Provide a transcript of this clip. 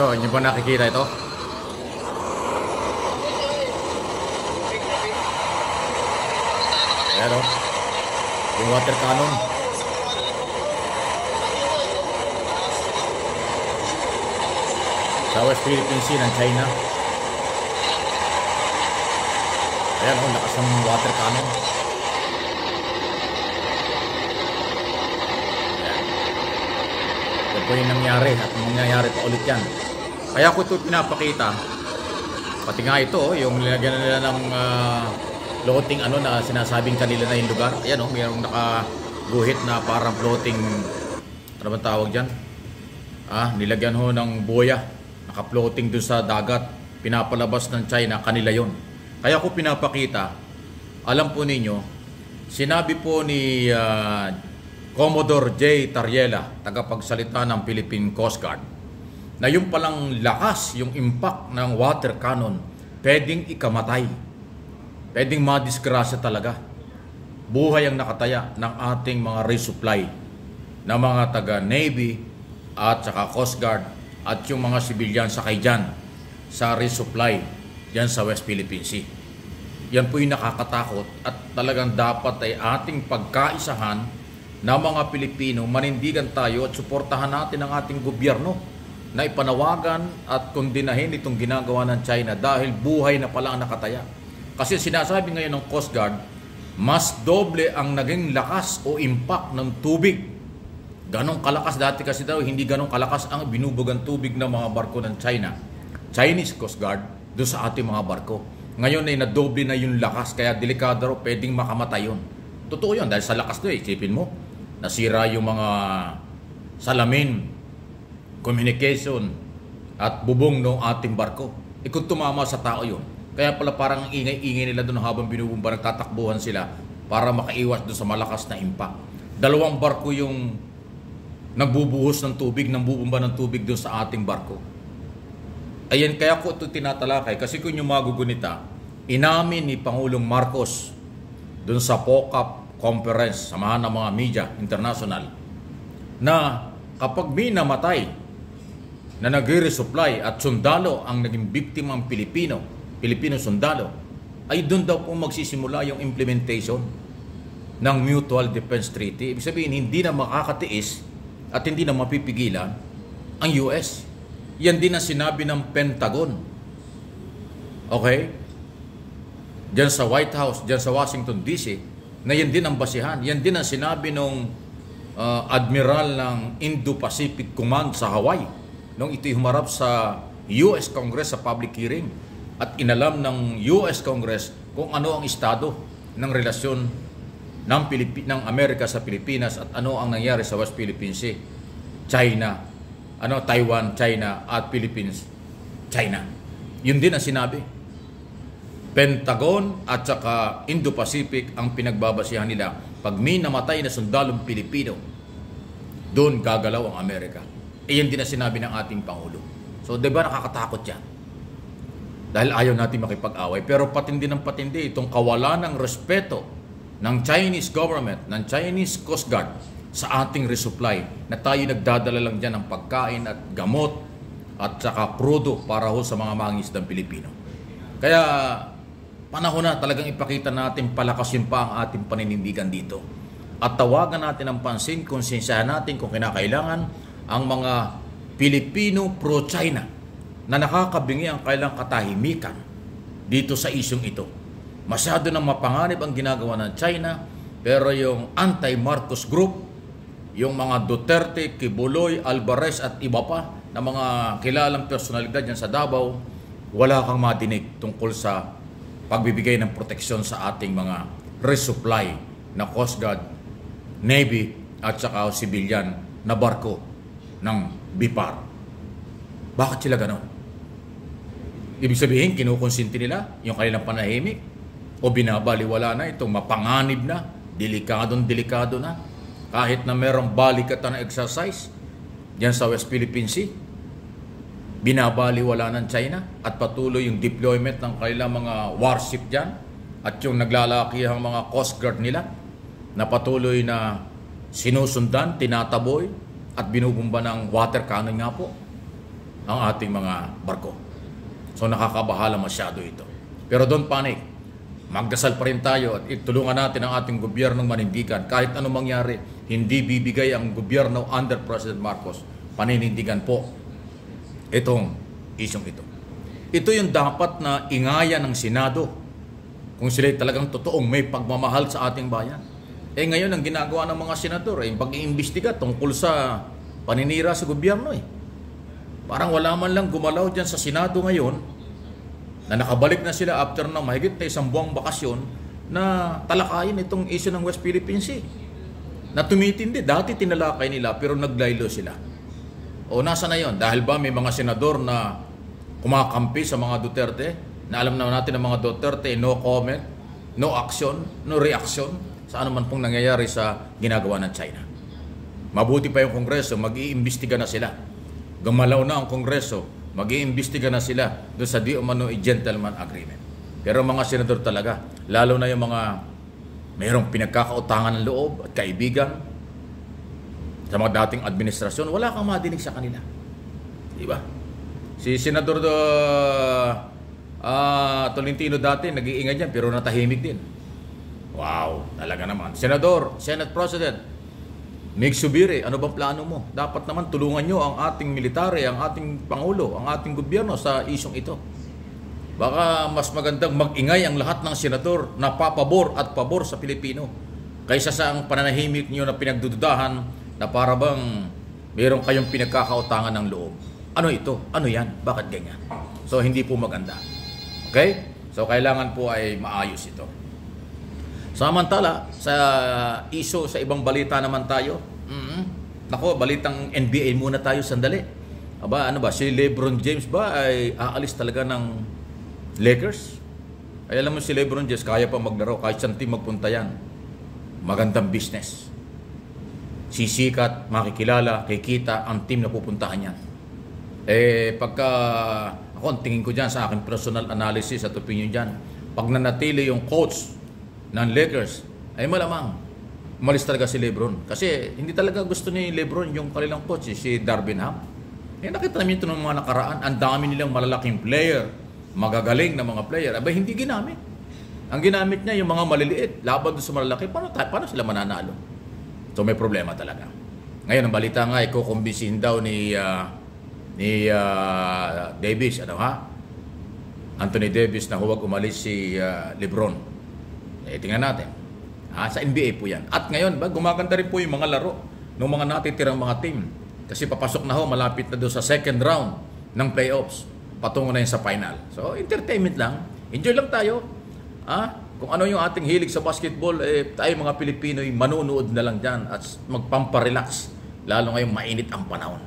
Ito, inyo ba nakikita ito? Ayan o. Yung water cannon. Sa West Philippine Sea ng China. Ayan o, lakas ng water cannon. Yan po yung nangyari at mangyayari pa ulit yan. Kaya ko ito pinapakita. Pati nga ito, yung nilagyan nila ng floating na sinasabing kanila na yung lugar. Ayan mayroong nakaguhit na parang floating, ano ba tawag dyan? Nilagyan ho ng boya. Naka-floating dun sa dagat. Pinapalabas ng China, kanila yon. Kaya ko pinapakita, alam po ninyo, sinabi po ni Commodore J. Tariela, tagapagsalita ng Philippine Coast Guard, na yung palang lakas, yung impact ng water cannon, pwedeng ikamatay. Pwedeng madisgrasya talaga. Buhay ang nakataya ng ating mga resupply na mga taga-Navy at saka Coast Guard at yung mga sibilyan sakay dyan sa resupply dyan sa West Philippine Sea. Yan po yung nakakatakot at talagang dapat ay ating pagkaisahan na mga Pilipino, manindigan tayo at suportahan natin ang ating gobyerno na ipanawagan at kondinahin itong ginagawa ng China dahil buhay na pala ang nakataya. Kasi sinasabi ngayon ng Coast Guard, mas doble ang naging lakas o impact ng tubig. Ganong kalakas dati kasi daw, hindi ganong kalakas ang binubugang tubig ng mga barko ng China, Chinese Coast Guard, doon sa ating mga barko. Ngayon ay nadoble na yung lakas, kaya delikado raw, pwedeng makamatay yun. Totoo yun, dahil sa lakas doon, isipin mo, nasira yung mga salamin, communication, at bubong ng ating barko. Kung tumama sa tao yun. Kaya pala parang ingay-ingay nila doon habang binubumba, nagtatakbuhan sila para makaiwas doon sa malakas na impact. Dalawang barko yung nagbubuhos ng tubig, bubumba ng tubig doon sa ating barko. Ayan, kaya ko ito tinatalakay. Kasi kung yung magugunita, inamin ni Pangulong Marcos doon sa POCAP conference, samahan ng mga media international, na kapag may namatay na nagre-resupply at sundalo ang naging biktima ang Pilipino sundalo, ay doon daw po magsisimula yung implementation ng Mutual Defense Treaty. Ibig sabihin, hindi na makakatiis at hindi na mapipigilan ang US. Yan din ang sinabi ng Pentagon. Okay? Diyan sa White House, diyan sa Washington DC, na yan din ang basihan. Yan din ang sinabi ng Admiral ng Indo-Pacific Command sa Hawaii nung ito'y humarap sa US Congress sa public hearing at inalam ng US Congress kung ano ang estado ng relasyon ng Amerika sa Pilipinas at ano ang nangyari sa West Philippine Sea, China, Taiwan, China at Philippines, China. Yun din ang sinabi. Pentagon at saka Indo-Pacific ang pinagbabasihan nila. Pag may namatay na sundalong Pilipino, doon gagalaw ang Amerika. Iyan din ang sinabi ng ating Pangulo. So, di ba nakakatakot yan? Dahil ayaw natin makipag-away. Pero patindi ng patindi itong kawalan ng respeto ng Chinese government, ng Chinese Coast Guard sa ating resupply na tayo nagdadala lang dyan ng pagkain at gamot at saka crudo para ho sa mga mangingisdang Pilipino. Kaya panahon na talagang ipakita natin, palakasin pa ang ating paninindigan dito. At tawagan natin ang pansin, konsensyahan natin kung kinakailangan ang mga Pilipino pro-China na nakakabingi ang kailang katahimikan dito sa isyong ito. Masyado nang mapanganib ang ginagawa ng China, pero yung anti-Marcos group, yung mga Duterte, Kibuloy, Alvarez at iba pa na mga kilalang personalidad yan sa Davao, wala kang madinig tungkol sa pagbibigay ng proteksyon sa ating mga resupply na Coast Guard, Navy at saka civilian na barko ng BIPAR. Bakit sila ganon? Ibig sabihin, kinukonsinti nila yung kanilang panahimik o binabaliwala na itong mapanganib na, delikado na, kahit na merong balikatan na exercise diyan sa West Philippine Sea. Binabaliwala ng China at patuloy yung deployment ng kailang mga warship dyan at yung naglalakihang mga Coast Guard nila na patuloy na sinusundan, tinataboy at binubumba ng water cannon nga po. ang ating mga barko. So nakakabahala masyado ito. Pero don't panic. Magdasal pa rin tayo at itulungan natin ang ating gobyernong manindigan. Kahit anong mangyari, hindi bibigay ang gobyerno under President Marcos. Paninindigan po itong isyong ito. Ito yung dapat na ingaya ng Senado kung sila talagang totoong may pagmamahal sa ating bayan. Ngayon ang ginagawa ng mga senador ay pag-iimbestiga tungkol sa paninira sa gobyerno Parang wala man lang gumalaw dyan sa Senado ngayon na nakabalik na sila after ng mahigit na 1 buwang bakasyon na talakayin itong issue ng West Philippine Sea. Na tumitindi. Dati tinalakay nila pero naglaylo sila. O nasa na yon? Dahil ba may mga senador na kumakampi sa mga Duterte? Na alam naman natin ng mga Duterte, no comment, no action, no reaction sa anuman pong nangyayari sa ginagawa ng China. Mabuti pa yung Kongreso, mag-iimbestiga na sila. Gumalaw na ang Kongreso, mag-iimbestiga na sila doon sa di umano gentleman agreement. Pero mga senador talaga, lalo na yung mga mayroong pinagkakautangan ng loob at kaibigan sa mga dating administrasyon, wala kang madinig sa kanila. Diba? Si Senador Tolentino dati, nag-iingay dyan, pero natahimik din. Wow, talaga naman. Senador, Senate President, Mig Subiri, ano bang plano mo? Dapat naman tulungan nyo ang ating military, ang ating Pangulo, ang ating gobyerno sa isyong ito. Baka mas magandang mag-ingay ang lahat ng senador na papabor at pabor sa Pilipino kaysa sa ang pananahimik nyo na pinagdududahan na para bang mayroon kayong pinagkakautangan ng loob. Ano ito? Ano yan? Bakit ganyan? So, hindi po maganda. Okay? So, kailangan po ay maayos ito. Samantala, sa iso, sa ibang balita naman tayo. Nako, balitang NBA muna tayo sandali. Aba, ano ba? Si LeBron James ba ay aalis talaga ng Lakers? Ay, alam mo si LeBron James, kaya pa maglaro, kahit saan team magpunta yan. Magandang business. Sisikat, makikilala, kikita ang team na pupuntahan yan. Pagka ako, ang tingin ko dyan sa aking personal analysis at opinion dyan, pag nanatili yung coach ng Lakers, ay malamang umalis talaga si LeBron. Kasi hindi talaga gusto ni LeBron yung kanilang coach, si Darvin Ham. Nakita namin ito ng mga nakaraan, ang dami nilang malalaking player, magagaling na mga player. Abay, hindi ginamit. Ang ginamit niya yung mga maliliit, laban doon sa malalaki, paano sila mananalo? So may problema talaga. Ngayon, ang balita nga, kukumbisihin daw ni Davis, Anthony Davis na huwag umalis si LeBron. Tingnan natin. Sa NBA po yan. At ngayon, gumaganda rin po yung mga laro ng mga natitirang mga team. Kasi papasok na malapit na doon sa second round ng playoffs. Patungo na yun sa final. So, entertainment lang. Enjoy lang tayo. Kung ano yung ating hilig sa basketball, tayo mga Pilipino, manunood na lang dyan at magpamparelax. Lalo ngayong mainit ang panahon.